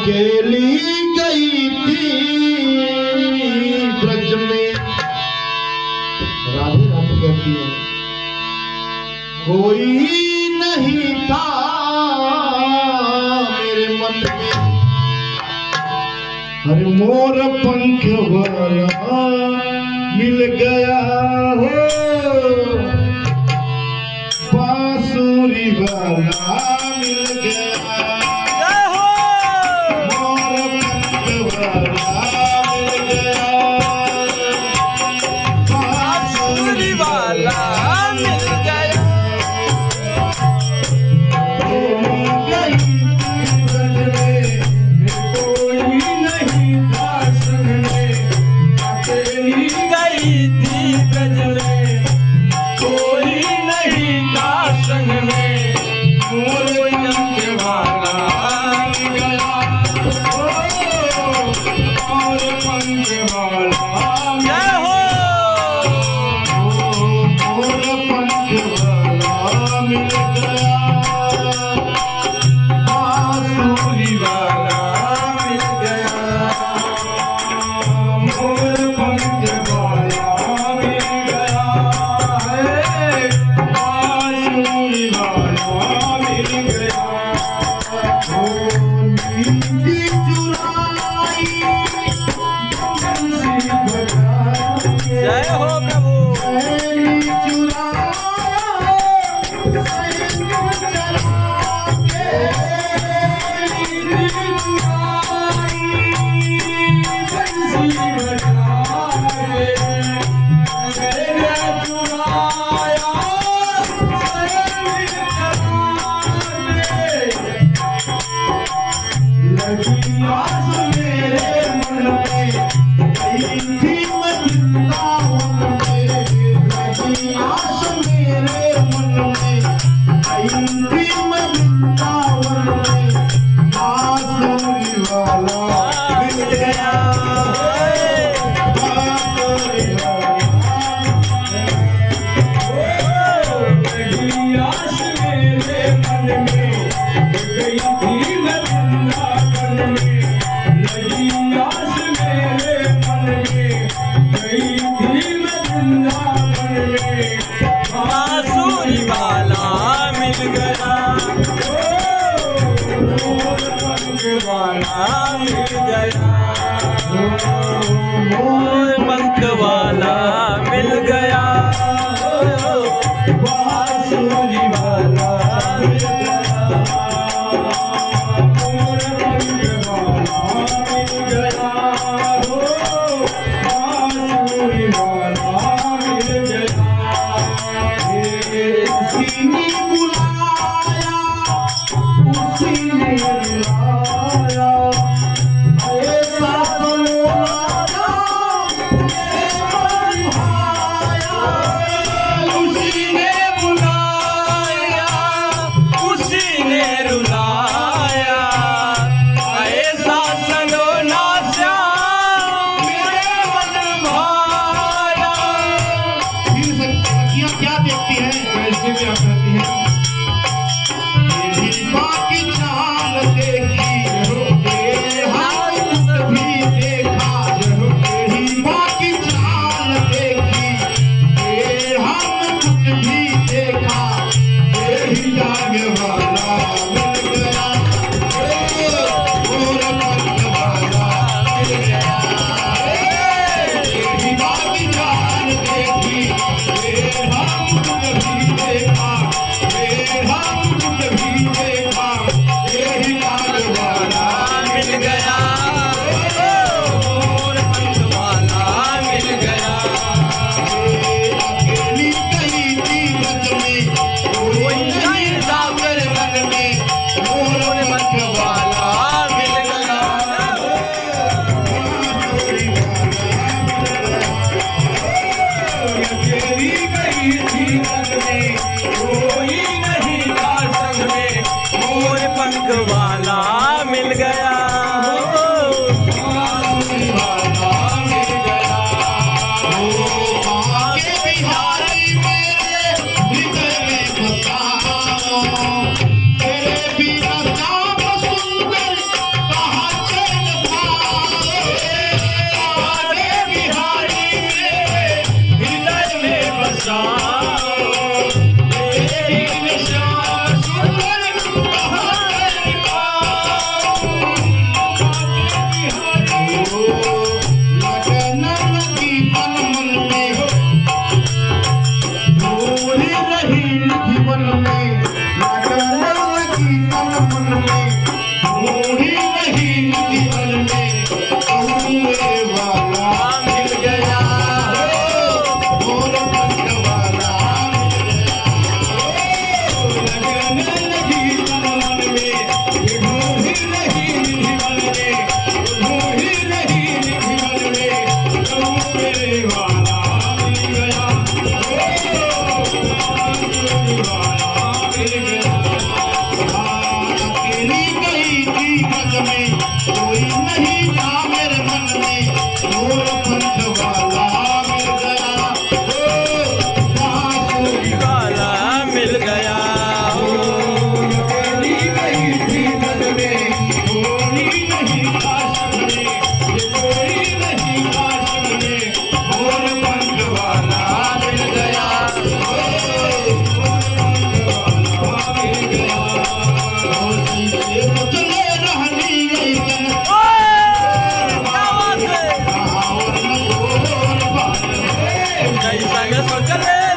अकेली गई थी ब्रज में। राधे राधे कहती है कोई नहीं था मेरे मन में। अरे मोर पंख वाला मिल गया हो, बांसुरी वाला मिल गया। मोर पंख वाला मिल गया, बांसुरी वाला मिल गया। गई थी ब्रज में, कोई नहीं था संग में। मोर पंख वाला मिल गया, मोर पंख वाला। जय हो। मोर पंख वाला मिल गया, बांसुरी वाला मिल गया। मोर पंख वाला मिल गया है, बांसुरी वाला मिल गया। नींदी चुराई बंसी बजा के, जय हो प्रभु। मैंने चुराया सैन जला के। नींदी चुराई बंसी बजाए, मैंने चुराया सैन जला के। लगी आस मेरे मन में, गई थी मैं वृंदावन में। लगी आस मेरे मन में, गई थी मैं वृंदावन में। बांसुरी वाला मिल गया, बांसुरी लगी आस मेरे मन में, गई थी मैं वृंदावन में। लगी आस मेरे मन में, गई थी मैं वृंदावन में। बांसुरी वाला मिल गया, मोर पंख वाला मिल गया। मोर पंख वाला मिल गया, बांसुरी वाला मिल गया। मोर पंख वाला मिल गया, बांसुरी वाला मिल गया। उसी ने बुलाया, उसी ने बुलाया। ऐसा सलोना मेरे मन भाया। उसी ने बुलाया, उसी ने रुलाया। ऐसा सलोना श्याम मेरे मन भाया। फिर सखियां क्या देखती हैं, कैसे क्या करती हैं। तेरी बाकी चाल देखी, तेरे हाथ मुठ भी देखा। तेरी बाकी चाल देखी, तेरे हाथ मुठ भी देखा। तेरी जाग वाला मिल गया, मोर पंख वाला मिल गया। तेरी बाकी चाल देखी, तेरे हाथ मुठ भी देखा। तेरे हाथ मुठ भी देखा। तेरी जाग वाला मिल गया, मोर पंख वाला मिल गया। अकेली गई थी ब्रज में, कोई नहीं था मेरे मन में। मोर पंख वाला मिल गया, बांसुरी अकेली गई थी मन में, कोई नहीं था संग में। मोर पंख वाला मिल गया, बांसुरी वाला मिल गया। ओ आके बिहारी मेरे हृदय में बसा, तेरे बिना श्याम सुंदर कहाँ गले